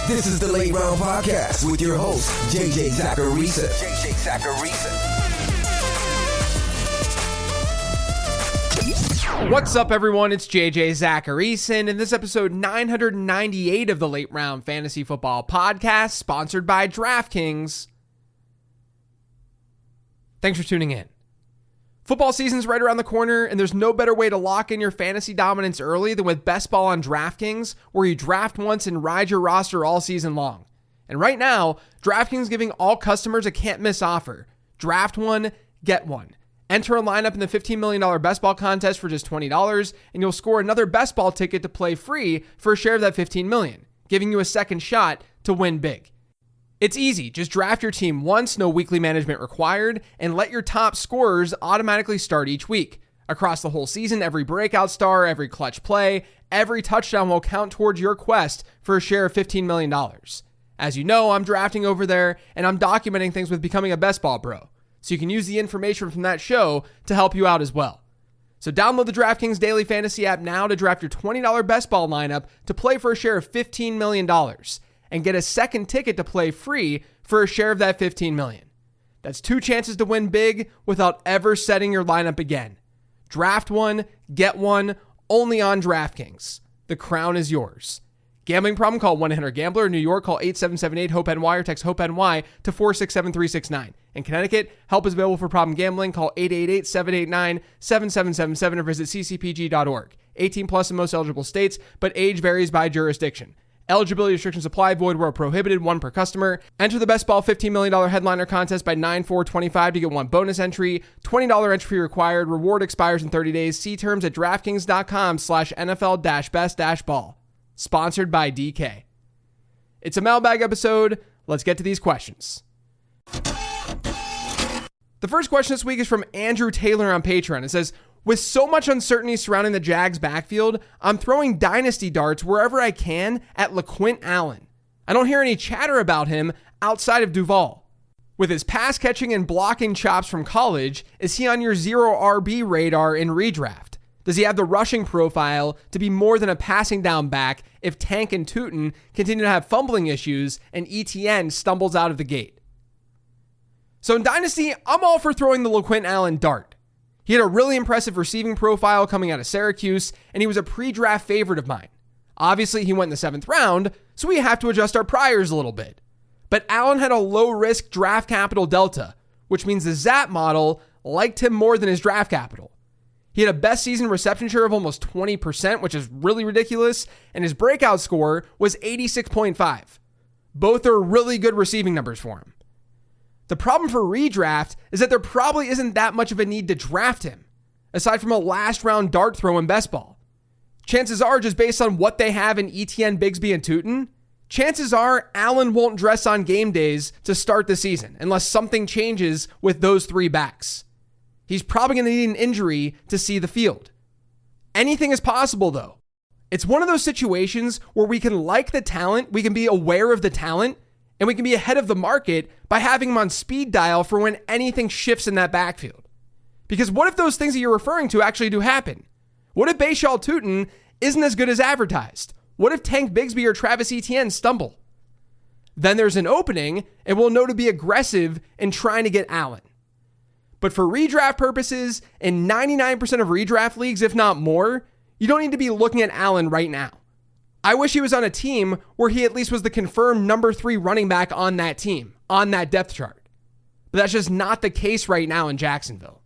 This is the Late Round Podcast with your host, JJ Zacharisa. What's up, everyone? It's JJ Zacharisa, and in this episode 998 of the Late Round Fantasy Football Podcast, sponsored by DraftKings. Thanks for tuning in. Football season's right around the corner, and there's no better way to lock in your fantasy dominance early than with Best Ball on DraftKings, where you draft once and ride your roster all season long. And right now, DraftKings is giving all customers a can't-miss offer. Draft one, get one. Enter a lineup in the $15 million Best Ball contest for just $20, and you'll score another Best Ball ticket to play free for a share of that $15 million, giving you a second shot to win big. It's easy. Just draft your team once, no weekly management required, and let your top scorers automatically start each week. Across the whole season, every breakout star, every clutch play, every touchdown will count towards your quest for a share of $15 million. As you know, I'm drafting over there, and I'm documenting things with becoming a Best Ball bro, so you can use the information from that show to help you out as well. So download the DraftKings Daily Fantasy app now to draft your $20 Best Ball lineup to play for a share of $15 million. And get a second ticket to play free for a share of that $15 million. That's two chances to win big without ever setting your lineup again. Draft one, get one, only on DraftKings. The crown is yours. Gambling problem? Call 1-800-GAMBLER. In New York, call 877-8-HOPE-NY or text HOPE-NY to 467-369. In Connecticut, help is available for problem gambling. Call 888-789-7777 or visit ccpg.org. 18 plus in most eligible states, but age varies by jurisdiction. Eligibility restrictions apply. Void where prohibited. One per customer. Enter the Best Ball $15 million headliner contest by 9/4/25 to get one bonus entry. $20 entry fee required. Reward expires in 30 days. See terms at DraftKings.com/NFL-best-ball. Sponsored by DK. It's a mailbag episode. Let's get to these questions. The first question this week is from Andrew Taylor on Patreon. It says, with so much uncertainty surrounding the Jags backfield, I'm throwing dynasty darts wherever I can at Laquinton Allen. I don't hear any chatter about him outside of Duval. With his pass catching and blocking chops from college, is he on your zero RB radar in redraft? Does he have the rushing profile to be more than a passing down back if Tank and Tootin continue to have fumbling issues and ETN stumbles out of the gate? So in Dynasty, I'm all for throwing the Laquinton Allen dart. He had a really impressive receiving profile coming out of Syracuse, and he was a pre-draft favorite of mine. Obviously, he went in the 7th round, so we have to adjust our priors a little bit. But Allen had a low-risk draft capital delta, which means the ZAP model liked him more than his draft capital. He had a best season reception share of almost 20%, which is really ridiculous, and his breakout score was 86.5. Both are really good receiving numbers for him. The problem for redraft is that there probably isn't that much of a need to draft him, aside from a last round dart throw in Best Ball. Chances are, just based on what they have in ETN, Bigsby, and Tootin, chances are Allen won't dress on game days to start the season unless something changes with those three backs. He's probably going to need an injury to see the field. Anything is possible, though. It's one of those situations where we can like the talent, we can be aware of the talent, and we can be ahead of the market by having him on speed dial for when anything shifts in that backfield. Because what if those things that you're referring to actually do happen? What if Bashaw Tootin isn't as good as advertised? What if Tank Bigsby or Travis Etienne stumble? Then there's an opening, and we'll know to be aggressive in trying to get Allen. But for redraft purposes, in 99% of redraft leagues, if not more, you don't need to be looking at Allen right now. I wish he was on a team where he at least was the confirmed number 3 running back on that team, on that depth chart. But that's just not the case right now in Jacksonville.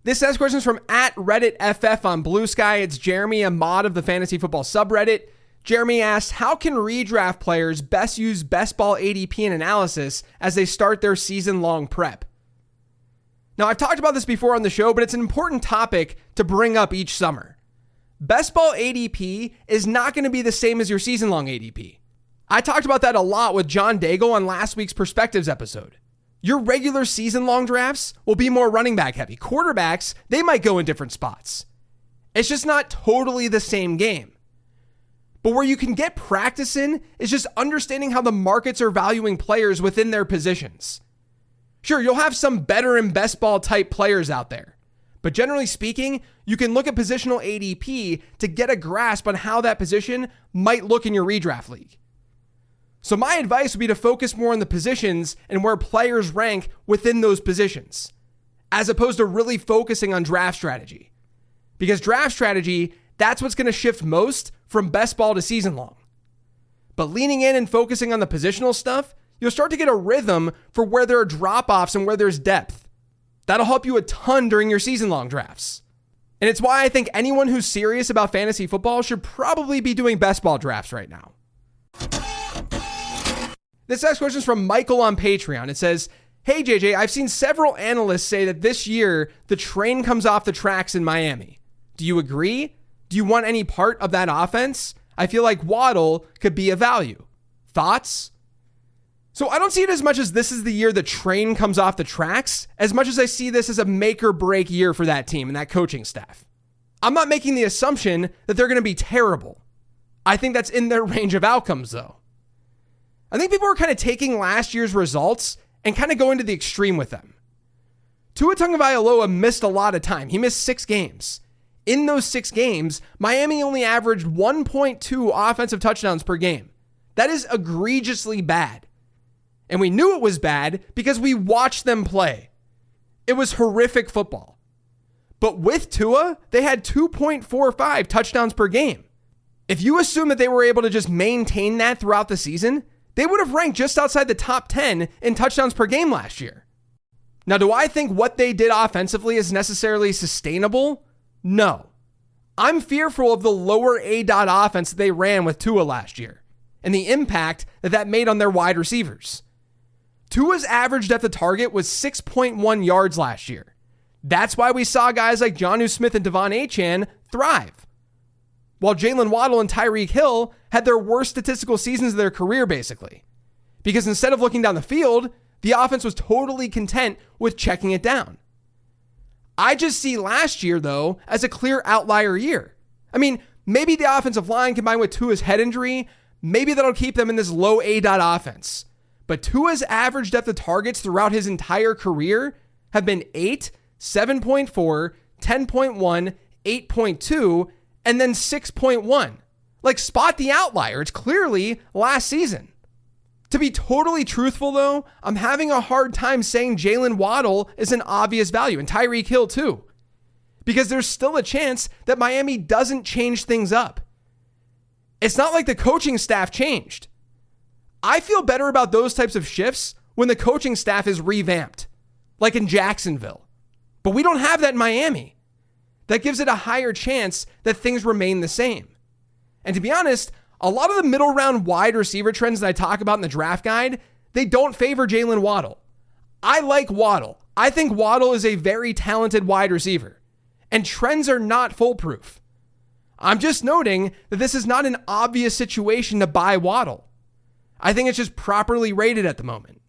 This next question is from @RedditFF on Blue Sky. It's Jeremy, a mod of the Fantasy Football subreddit. Jeremy asked, how can redraft players best use Best Ball ADP and analysis as they start their season-long prep? Now, I've talked about this before on the show, but it's an important topic to bring up each summer. Best Ball ADP is not going to be the same as your season-long ADP. I talked about that a lot with John Daigle on last week's Perspectives episode. Your regular season-long drafts will be more running back heavy. Quarterbacks, they might go in different spots. It's just not totally the same game. But where you can get practice in is just understanding how the markets are valuing players within their positions. Sure, you'll have some better and best ball type players out there, But generally speaking, you can look at positional ADP to get a grasp on how that position might look in your redraft league. So my advice would be to focus more on the positions and where players rank within those positions, as opposed to really focusing on draft strategy. Because draft strategy, that's what's going to shift most from best ball to season long. But leaning in and focusing on the positional stuff, you'll start to get a rhythm for where there are drop-offs and where there's depth. That'll help you a ton during your season-long drafts. And it's why I think anyone who's serious about fantasy football should probably be doing best ball drafts right now. This next question is from Michael on Patreon. It says, "Hey JJ, I've seen several analysts say that this year the train comes off the tracks in Miami. Do you agree? Do you want any part of that offense? I feel like Waddle could be a value. Thoughts?" So I don't see it as much as this is the year the train comes off the tracks, as much as I see this as a make or break year for that team and that coaching staff. I'm not making the assumption that they're going to be terrible. I think that's in their range of outcomes though. I think people are kind of taking last year's results and kind of going to the extreme with them. Tua Tagovailoa missed a lot of time. He missed 6 games. In those 6 games, Miami only averaged 1.2 offensive touchdowns per game. That is egregiously bad. And we knew it was bad because we watched them play. It was horrific football. But with Tua, they had 2.45 touchdowns per game. If you assume that they were able to just maintain that throughout the season, they would have ranked just outside the top 10 in touchdowns per game last year. Now, do I think what they did offensively is necessarily sustainable? No. I'm fearful of the lower ADOT offense that they ran with Tua last year and the impact that that made on their wide receivers. Tua's average depth of target was 6.1 yards last year. That's why we saw guys like Jonnu Smith and Devon Achane thrive, while Jalen Waddle and Tyreek Hill had their worst statistical seasons of their career, basically. Because instead of looking down the field, the offense was totally content with checking it down. I just see last year, though, as a clear outlier year. I mean, maybe the offensive line combined with Tua's head injury, maybe that'll keep them in this low ADOT offense. But Tua's average depth of targets throughout his entire career have been 8, 7.4, 10.1, 8.2, and then 6.1. Like, spot the outlier. It's clearly last season. To be totally truthful, though, I'm having a hard time saying Jalen Waddle is an obvious value, and Tyreek Hill too, because there's still a chance that Miami doesn't change things up. It's not like the coaching staff changed. I feel better about those types of shifts when the coaching staff is revamped, like in Jacksonville. But we don't have that in Miami. That gives it a higher chance that things remain the same. And to be honest, a lot of the middle round wide receiver trends that I talk about in the draft guide, they don't favor Jalen Waddle. I like Waddle. I think Waddle is a very talented wide receiver, and trends are not foolproof. I'm just noting that this is not an obvious situation to buy Waddle. I think it's just properly rated at the moment.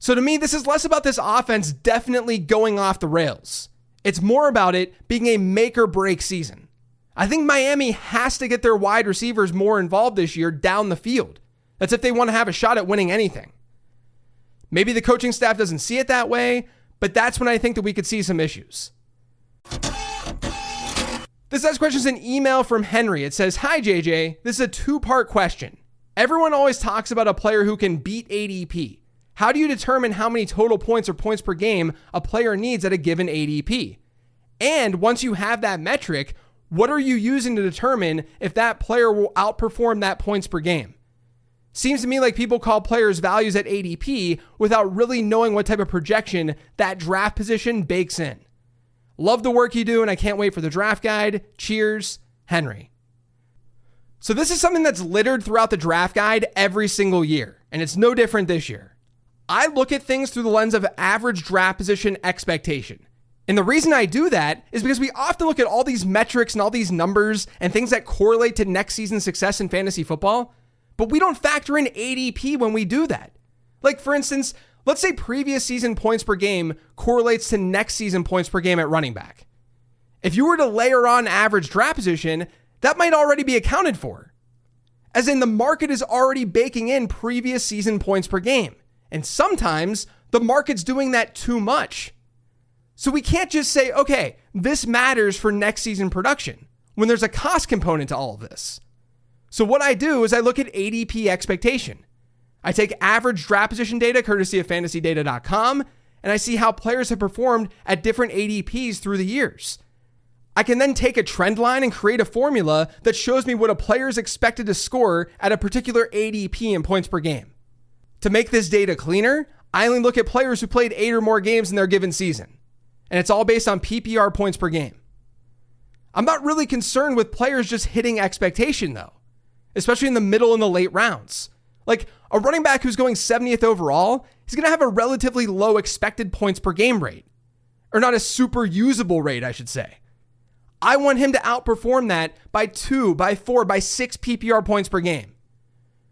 So to me, this is less about this offense definitely going off the rails. It's more about it being a make or break season. I think Miami has to get their wide receivers more involved this year down the field. That's if they want to have a shot at winning anything. Maybe the coaching staff doesn't see it that way, but that's when I think that we could see some issues. This next question is an email from Henry. It says, "Hi JJ, this is a 2-part question. Everyone always talks about a player who can beat ADP. How do you determine how many total points or points per game a player needs at a given ADP? And once you have that metric, what are you using to determine if that player will outperform that points per game? Seems to me like people call players values at ADP without really knowing what type of projection that draft position bakes in. Love the work you do, and I can't wait for the draft guide. Cheers, Henry." So this is something that's littered throughout the draft guide every single year, and it's no different this year. I look at things through the lens of average draft position expectation. And the reason I do that is because we often look at all these metrics and all these numbers and things that correlate to next season's success in fantasy football, but we don't factor in ADP when we do that. Like, for instance, let's say previous season points per game correlates to next season points per game at running back. If you were to layer on average draft position, that might already be accounted for. As in, the market is already baking in previous season points per game. And sometimes the market's doing that too much. So we can't just say, okay, this matters for next season production when there's a cost component to all of this. So what I do is I look at ADP expectation. I take average draft position data courtesy of fantasydata.com, and I see how players have performed at different ADPs through the years. I can then take a trend line and create a formula that shows me what a player is expected to score at a particular ADP in points per game. To make this data cleaner, I only look at players who played 8 or more games in their given season. And it's all based on PPR points per game. I'm not really concerned with players just hitting expectation though, especially in the middle and the late rounds. Like a running back who's going 70th overall, he's going to have a relatively low expected points per game rate, or not a super usable rate, I should say. I want him to outperform that by 2, by 4, by 6 PPR points per game.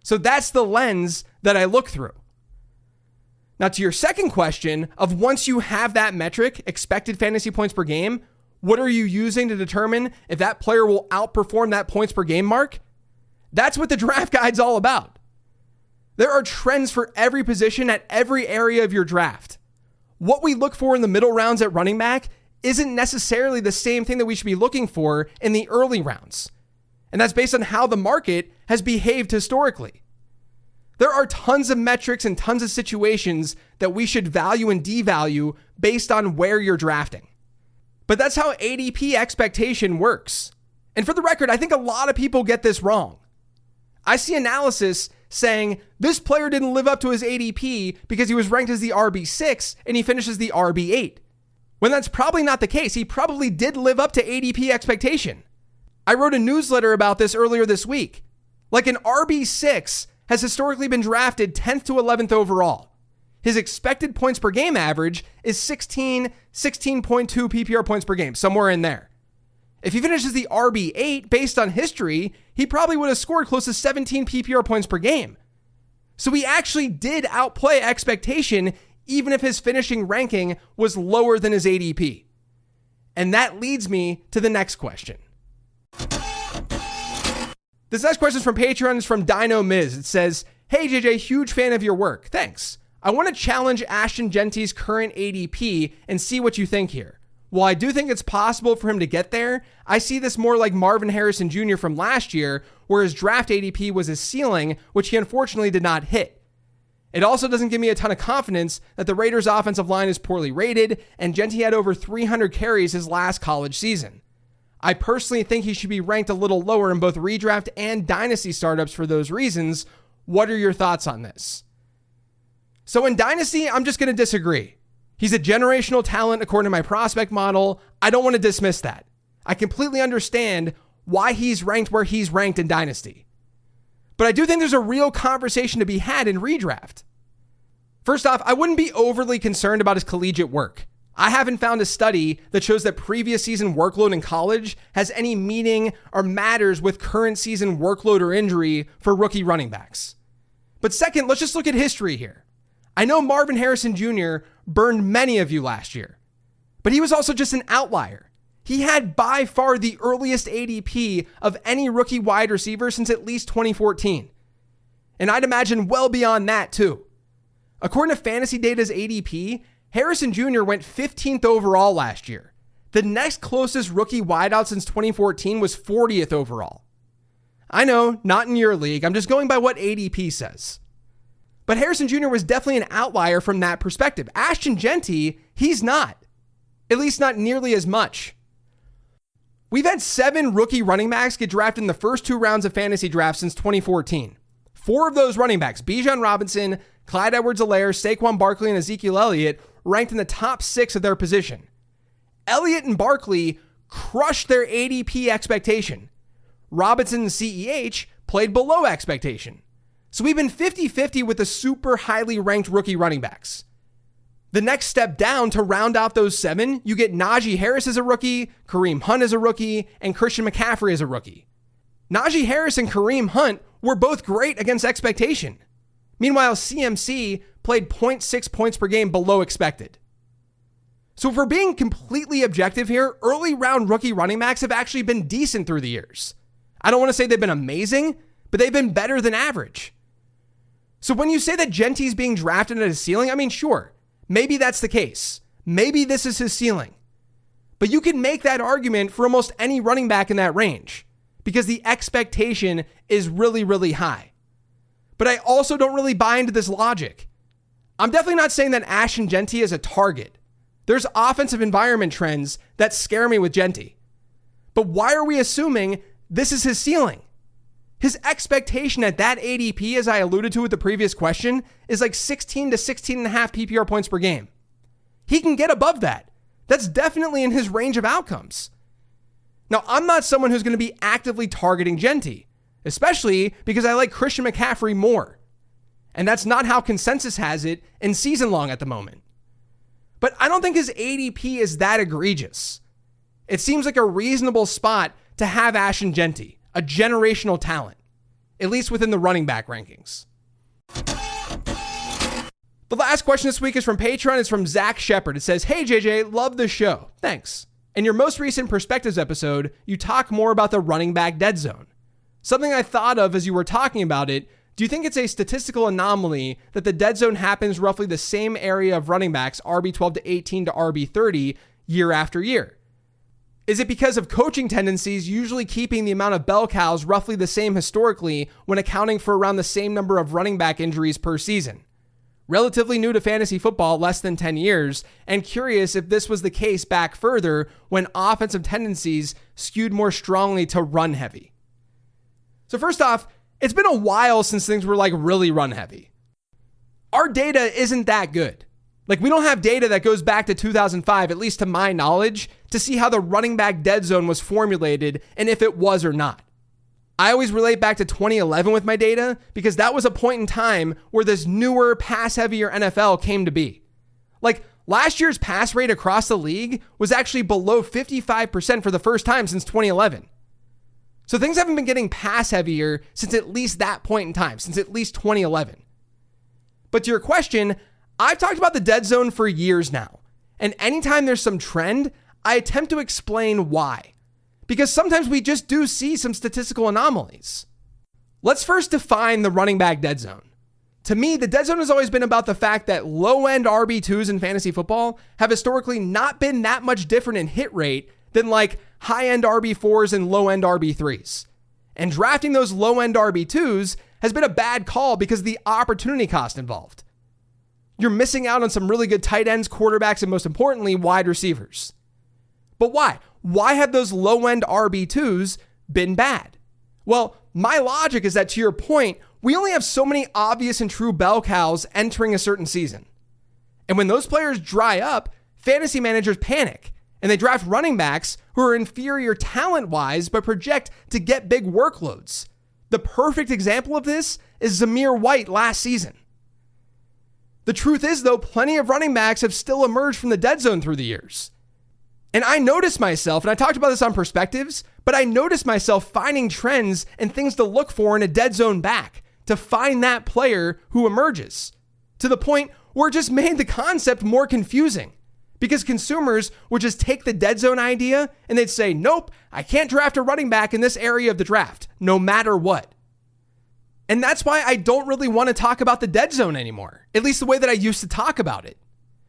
So that's the lens that I look through. Now to your second question of once you have that metric, expected fantasy points per game, what are you using to determine if that player will outperform that points per game mark? That's what the draft guide's all about. There are trends for every position at every area of your draft. What we look for in the middle rounds at running back isn't necessarily the same thing that we should be looking for in the early rounds. And that's based on how the market has behaved historically. There are tons of metrics and tons of situations that we should value and devalue based on where you're drafting. But that's how ADP expectation works. And for the record, I think a lot of people get this wrong. I see analysis saying this player didn't live up to his ADP because he was ranked as the RB6 and he finishes the RB8. When that's probably not the case. He probably did live up to ADP expectation. I wrote a newsletter about this earlier this week. Like an RB6 has historically been drafted 10th to 11th overall. His expected points per game average is 16.2 PPR points per game, somewhere in there. If he finishes the RB8 based on history, he probably would have scored close to 17 PPR points per game. So he actually did outplay expectation even if his finishing ranking was lower than his ADP. And that leads me to the next question. This next question is from Patreon. It's from Dino Miz. It says, "Hey JJ, huge fan of your work. Thanks. I want to challenge Ashton Jeanty's current ADP and see what you think here. While I do think it's possible for him to get there, I see this more like Marvin Harrison Jr. from last year, where his draft ADP was his ceiling, which he unfortunately did not hit. It also doesn't give me a ton of confidence that the Raiders' offensive line is poorly rated, and Jeanty had over 300 carries his last college season. I personally think he should be ranked a little lower in both redraft and dynasty startups for those reasons. What are your thoughts on this?" So in dynasty, I'm just going to disagree. He's a generational talent according to my prospect model. I don't want to dismiss that. I completely understand why he's ranked where he's ranked in dynasty. But I do think there's a real conversation to be had in redraft. First off, I wouldn't be overly concerned about his collegiate work. I haven't found a study that shows that previous season workload in college has any meaning or matters with current season workload or injury for rookie running backs. But second, let's just look at history here. I know Marvin Harrison Jr. burned many of you last year, but he was also just an outlier. He had by far the earliest ADP of any rookie wide receiver since at least 2014. And I'd imagine well beyond that too. According to Fantasy Data's ADP, Harrison Jr. went 15th overall last year. The next closest rookie wideout since 2014 was 40th overall. I know, not in your league. I'm just going by what ADP says. But Harrison Jr. was definitely an outlier from that perspective. Ashton Jeanty, he's not. At least not nearly as much. We've had 7 rookie running backs get drafted in the first 2 rounds of fantasy drafts since 2014. 4 of those running backs, Bijan Robinson, Clyde Edwards-Helaire, Saquon Barkley, and Ezekiel Elliott, ranked in the top 6 of their position. Elliott and Barkley crushed their ADP expectation. Robinson and CEH played below expectation. So we've been 50-50 with the super highly ranked rookie running backs. The next step down to round out those 7, you get Najee Harris as a rookie, Kareem Hunt as a rookie, and Christian McCaffrey as a rookie. Najee Harris and Kareem Hunt were both great against expectation. Meanwhile, CMC played 0.6 points per game below expected. So if we're being completely objective here, early round rookie running backs have actually been decent through the years. I don't want to say they've been amazing, but they've been better than average. So when you say that Jeanty's being drafted at a ceiling, I mean, sure, maybe that's the case. maybe this is his ceiling. But you can make that argument for almost any running back in that range because the expectation is really, really high. But I also don't really buy into this logic. I'm definitely not saying that Ashton Jeanty is a target. There's offensive environment trends that scare me with Jeanty. But why are we assuming this is his ceiling? His expectation at that ADP, as I alluded to with the previous question, is like 16 to 16.5 PPR points per game. He can get above that. That's definitely in his range of outcomes. Now, I'm not someone who's going to be actively targeting Jeanty, especially because I like Christian McCaffrey more. And that's not how consensus has it in season long at the moment. But I don't think his ADP is that egregious. It seems like a reasonable spot to have Ashton Jeanty, a generational talent, at least within the running back rankings. The last question this week is from Patreon. It's from Zach Shepard. It says, "Hey JJ, love the show. Thanks. In your most recent Perspectives episode, you talk more about the running back dead zone. Something I thought of as you were talking about it, do you think it's a statistical anomaly that the dead zone happens roughly the same area of running backs, RB12 to 18 to RB30, year after year? Is it because of coaching tendencies usually keeping the amount of bell cows roughly the same historically when accounting for around the same number of running back injuries per season? Relatively new to fantasy football, less than 10 years, and curious if this was the case back further when offensive tendencies skewed more strongly to run heavy." So first off, it's been a while since things were like really run heavy. Our data isn't that good. Like, we don't have data that goes back to 2005, at least to my knowledge, to see how the running back dead zone was formulated and if it was or not. I always relate back to 2011 with my data because that was a point in time where this newer, pass-heavier NFL came to be. Like, last year's pass rate across the league was actually below 55% for the first time since 2011. So things haven't been getting pass-heavier since at least that point in time, since at least 2011. But to your question, I've talked about the dead zone for years now. And anytime there's some trend, I attempt to explain why. Because sometimes we just do see some statistical anomalies. Let's first define the running back dead zone. To me, the dead zone has always been about the fact that low-end RB2s in fantasy football have historically not been that much different in hit rate than like high-end RB4s and low-end RB3s. And drafting those low-end RB2s has been a bad call because of the opportunity cost involved. You're missing out on some really good tight ends, quarterbacks, and most importantly, wide receivers. But why? Why have those low-end RB2s been bad? Well, my logic is that, to your point, we only have so many obvious and true bell cows entering a certain season. And when those players dry up, fantasy managers panic, and they draft running backs who are inferior talent-wise but project to get big workloads. The perfect example of this is Zamir White last season. The truth is, though, plenty of running backs have still emerged from the dead zone through the years. And I noticed myself, and I talked about this on Perspectives, but I noticed myself finding trends and things to look for in a dead zone back to find that player who emerges, to the point where it just made the concept more confusing because consumers would just take the dead zone idea and they'd say, nope, I can't draft a running back in this area of the draft, no matter what. And that's why I don't really want to talk about the dead zone anymore, at least the way that I used to talk about it,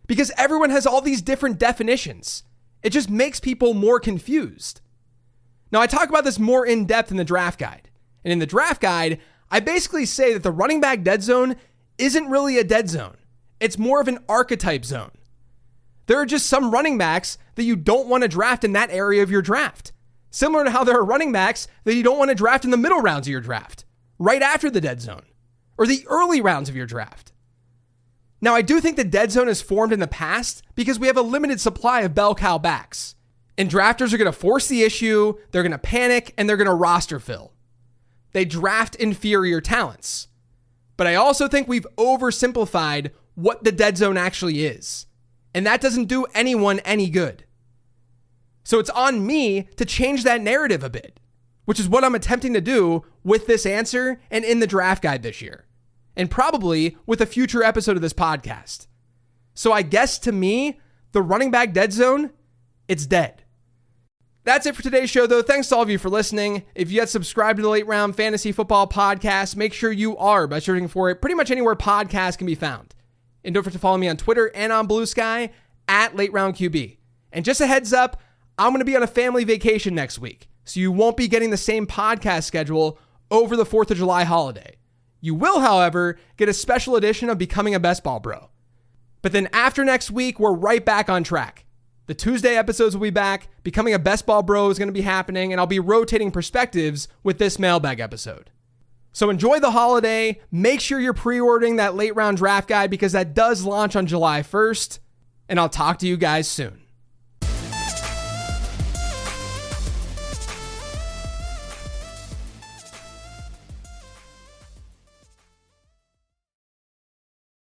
because everyone has all these different definitions. It just makes people more confused. Now, I talk about this more in depth in the draft guide. And in the draft guide, I basically say that the running back dead zone isn't really a dead zone. It's more of an archetype zone. There are just some running backs that you don't want to draft in that area of your draft. Similar to how there are running backs that you don't want to draft in the middle rounds of your draft, right after the dead zone, or the early rounds of your draft. Now, I do think the dead zone is formed in the past because we have a limited supply of bell cow backs. And drafters are going to force the issue, they're going to panic, and they're going to roster fill. They draft inferior talents. But I also think we've oversimplified what the dead zone actually is. And that doesn't do anyone any good. So it's on me to change that narrative a bit, which is what I'm attempting to do with this answer and in the draft guide this year. And probably with a future episode of this podcast. So I guess to me, the running back dead zone, it's dead. That's it for today's show, though. Thanks to all of you for listening. If you had subscribed to the Late Round Fantasy Football Podcast, make sure you are by searching for it pretty much anywhere podcasts can be found. And don't forget to follow me on Twitter and on Blue Sky at Late Round QB. And just a heads up, I'm going to be on a family vacation next week, so you won't be getting the same podcast schedule over the 4th of July holiday. You will, however, get a special edition of Becoming a Best Ball Bro. But then after next week, we're right back on track. The Tuesday episodes will be back, Becoming a Best Ball Bro is going to be happening, and I'll be rotating perspectives with this mailbag episode. So enjoy the holiday. Make sure you're pre-ordering that late round draft guide because that does launch on July 1st, and I'll talk to you guys soon.